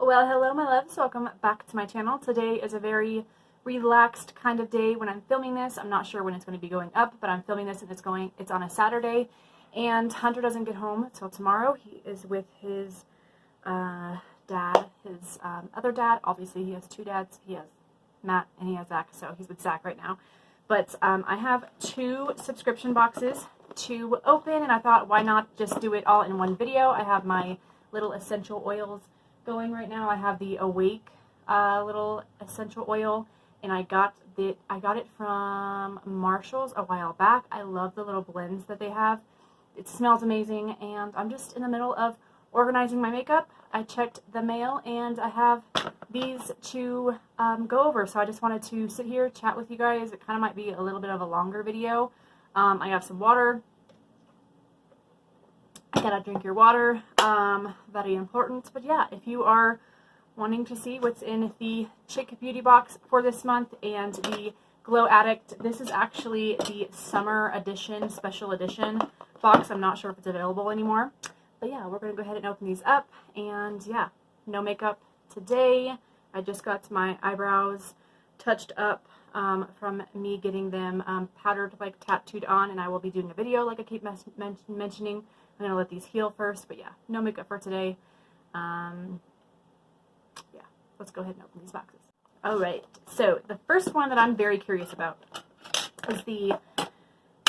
Well, hello my loves, welcome back to my channel. Today is a very relaxed kind of day when I'm filming this. I'm not sure when it's going to be going up, but I'm filming this and it's on a Saturday, and Hunter doesn't get home until tomorrow. He is with his dad, his other dad. Obviously he has two dads. He has Matt and he has Zach, so he's with Zach right now. But I have 2 subscription boxes to open, and I thought, why not just do it all in one video? I have my little essential oils going right now. I have the Awake little essential oil, and I got it from Marshall's a while back. I love the little blends that they have. It smells amazing, and I'm just in the middle of organizing my makeup. I checked the mail, and I have these to go over, so I just wanted to sit here, chat with you guys. It kind of might be a little bit of a longer video. I have some water. I gotta drink your water, very important. But yeah, if you are wanting to see what's in the Chic Beauty Box for this month and the Glow Addict, this is actually the summer edition, special edition box. I'm not sure if it's available anymore. But yeah, we're gonna go ahead and open these up, and yeah, no makeup today. I just got my eyebrows touched up from me getting them powdered, like tattooed on, and I will be doing a video like I keep mentioning. I'm going to let these heal first, but yeah, no makeup for today. Yeah, let's go ahead and open these boxes. Alright, so the first one that I'm very curious about is the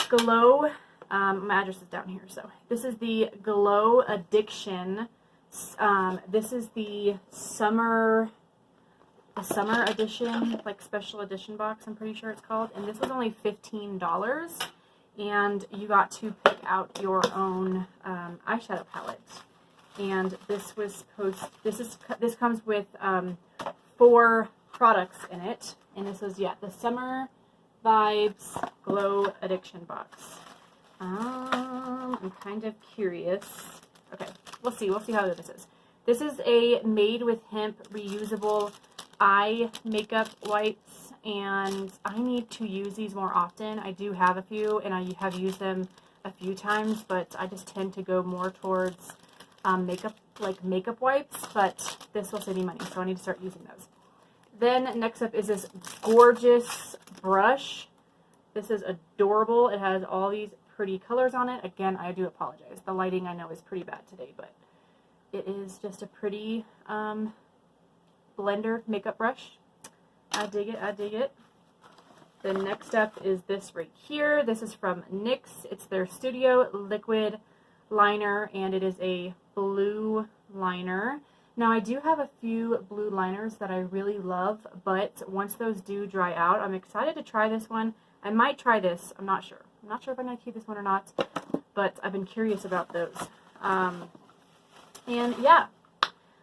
Glow, my address is down here, so this is the Glow Addiction. This is the summer edition, like special edition box, I'm pretty sure it's called, and this was only $15. And you got to pick out your own eyeshadow palette. And this was this comes with 4 products in it. And this is, yeah, the Summer Vibes Glow Addiction box. I'm kind of curious. Okay, we'll see how good this is. This is a made with hemp reusable eye makeup wipes, and I need to use these more often. I do have a few, and I have used them a few times, but I just tend to go more towards makeup wipes, but this will save me money, so I need to start using those. Then next up is this gorgeous brush. This is adorable. It has all these pretty colors on it. Again, I do apologize. The lighting I know is pretty bad today, but it is just a pretty blender makeup brush. I dig it, I dig it. Then next up is this right here. This is from NYX. It's their Studio Liquid Liner, and it is a blue liner. Now, I do have a few blue liners that I really love, but once those do dry out, I'm excited to try this one. I might try this. I'm not sure. I'm not sure if I'm going to keep this one or not, but I've been curious about those. And yeah.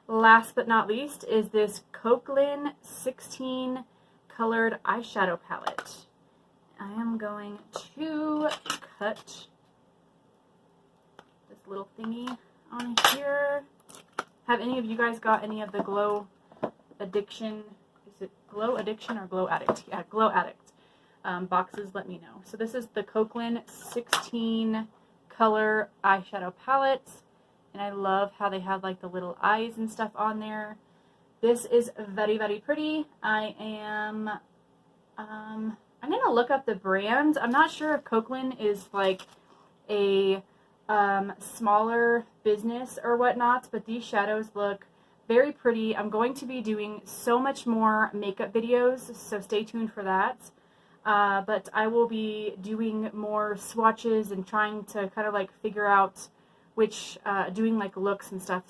Last but not least is this Kaitlyn 16 colored eyeshadow palette. I am going to cut this little thingy on here. Have any of you guys got any of the Glow Addiction? Is it Glow Addiction or Glow Addict? Yeah, Glow Addict boxes. Let me know. So this is the Kaitlyn 16 color eyeshadow palette. And I love how they have like the little eyes and stuff on there. This is very, very pretty. I'm going to look up the brand. I'm not sure if Kaitlyn is like a smaller business or whatnot, but these shadows look very pretty. I'm going to be doing so much more makeup videos, so stay tuned for that. But I will be doing more swatches and trying to kind of like figure out which, doing like looks and stuff,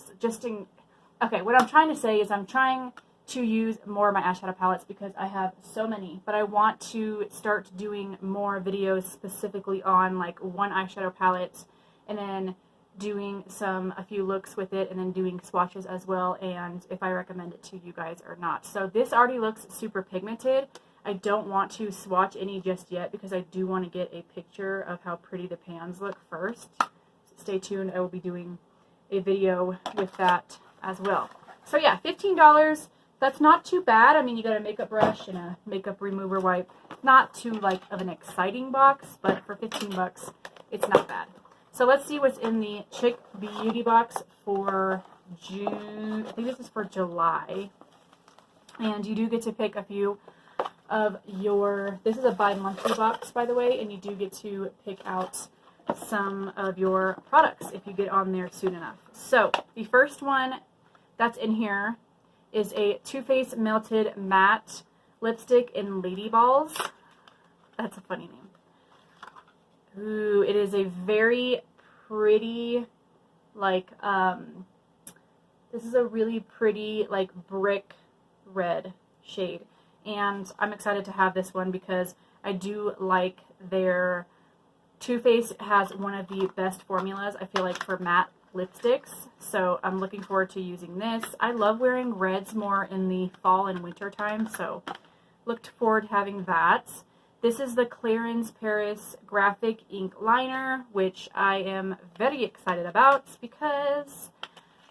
okay, what I'm trying to say is I'm trying to use more of my eyeshadow palettes because I have so many, but I want to start doing more videos specifically on like one eyeshadow palette, and then doing a few looks with it, and then doing swatches as well, and if I recommend it to you guys or not. So this already looks super pigmented. I don't want to swatch any just yet because I do want to get a picture of how pretty the pans look first. Stay tuned, I will be doing a video with that as well. So yeah, $15, that's not too bad. I mean, you got a makeup brush and a makeup remover wipe. Not too like of an exciting box, but for 15 bucks, it's not bad. So let's see what's in the Chic Beauty Box for June. I think this is for July. And you do get to pick a few of your, this is a bi-monthly box, by the way, and you do get to pick out some of your products if you get on there soon enough. So the first one that's in here is a Too Faced Melted Matte Lipstick in Lady Balls. That's a funny name. Ooh, it is a very pretty, like, this is a really pretty, like, brick red shade. And I'm excited to have this one because I do like their Too Faced has one of the best formulas, I feel like, for matte lipsticks. So I'm looking forward to using this. I love wearing reds more in the fall and winter time, so looked forward to having that. This is the Clarins Paris Graphic Ink Liner, which I am very excited about because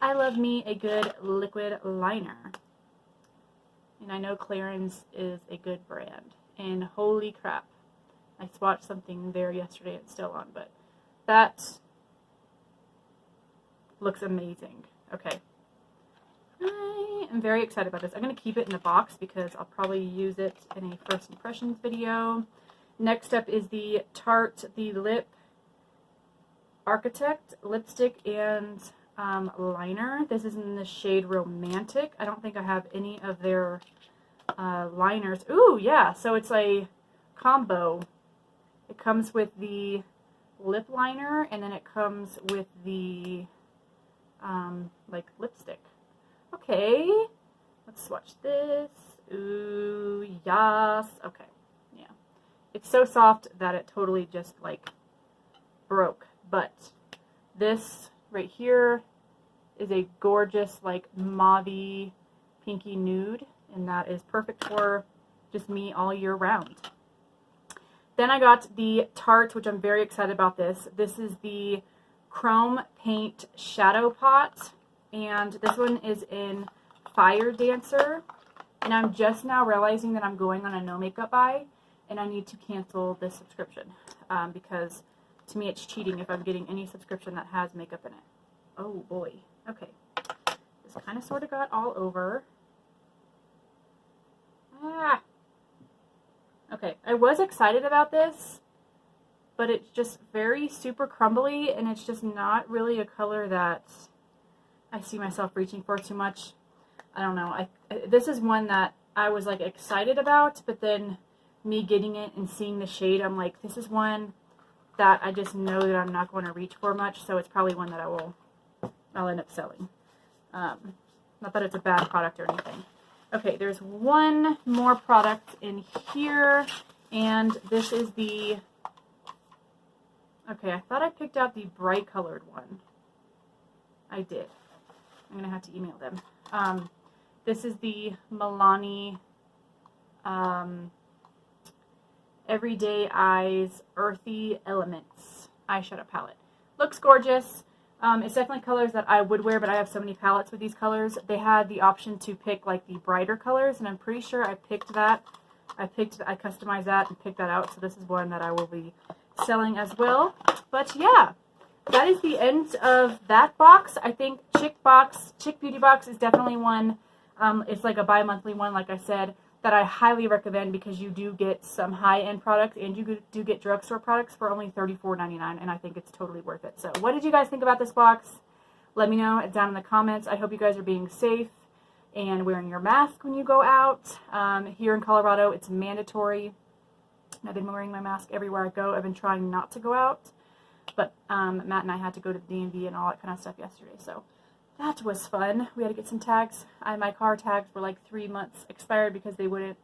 I love me a good liquid liner. And I know Clarins is a good brand. And holy crap, I swatched something there yesterday. It's still on, but that looks amazing. Okay. I am very excited about this. I'm going to keep it in a box because I'll probably use it in a first impressions video. Next up is the Tarte The Lip Architect Lipstick and Liner. This is in the shade Romantic. I don't think I have any of their liners. Ooh, yeah, so it's a combo. It comes with the lip liner and then it comes with the like lipstick. Okay, let's swatch this. Ooh, yes. Okay, yeah. It's so soft that it totally just like broke. But this right here is a gorgeous like mauve-y pinky nude, and that is perfect for just me all year round. Then I got the Tarte, which I'm very excited about this. This is the Chrome Paint Shadow Pot. And this one is in Fire Dancer. And I'm just now realizing that I'm going on a no makeup buy. And I need to cancel this subscription. Because to me it's cheating if I'm getting any subscription that has makeup in it. Oh boy. Okay. This kind of sort of got all over. Ah. Okay. I was excited about this. But it's just very super crumbly. And it's just not really a color that I see myself reaching for too much. I don't know. This is one that I was like excited about, but then me getting it and seeing the shade, I'm like, this is one that I just know that I'm not going to reach for much, so it's probably one that I'll end up selling. Not that it's a bad product or anything. Okay, there's one more product in here, and this is the, okay, I thought I picked out the bright colored one. I did. I'm going to have to email them. This is the Milani Everyday Eyes Earthy Elements eyeshadow palette. Looks gorgeous. It's definitely colors that I would wear, but I have so many palettes with these colors. They had the option to pick like the brighter colors, and I'm pretty sure I picked that. I customized that and picked that out, so this is one that I will be selling as well. But yeah, that is the end of that box. I think Chic Beauty Box is definitely one. It's like a bi-monthly one, like I said, that I highly recommend because you do get some high-end products and you do get drugstore products for only $34.99, and I think it's totally worth it. So what did you guys think about this box? Let me know down in the comments. I hope you guys are being safe and wearing your mask when you go out. Here in Colorado, it's mandatory. I've been wearing my mask everywhere I go. I've been trying not to go out. But Matt and I had to go to the DMV and all that kind of stuff yesterday, so that was fun. We had to get some tags. My car tags were like 3 months expired because they wouldn't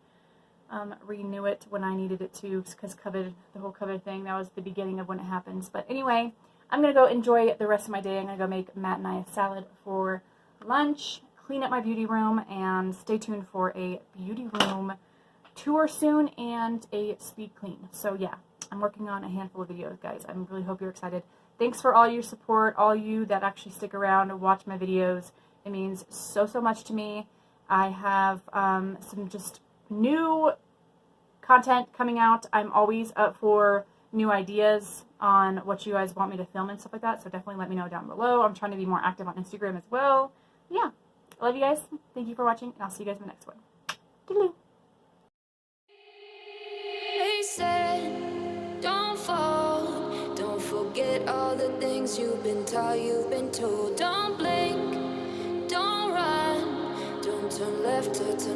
renew it when I needed it to, because COVID, the whole COVID thing, that was the beginning of when it happens. But anyway, I'm going to go enjoy the rest of my day. I'm going to go make Matt and I a salad for lunch, clean up my beauty room, and stay tuned for a beauty room tour soon and a speed clean. So yeah, I'm working on a handful of videos, guys. I really hope you're excited. Thanks for all your support, all you that actually stick around and watch my videos. It means so much to me. I have some just new content coming out. I'm always up for new ideas on what you guys want me to film and stuff like that, so definitely let me know down below. I'm trying to be more active on Instagram as well. Yeah. I love you guys. Thank you for watching, and I'll see you guys in the next one. Toodaloo. They said, don't fall, don't forget all the things you've been taught, you've been told. Don't blink, don't run, don't turn left or turn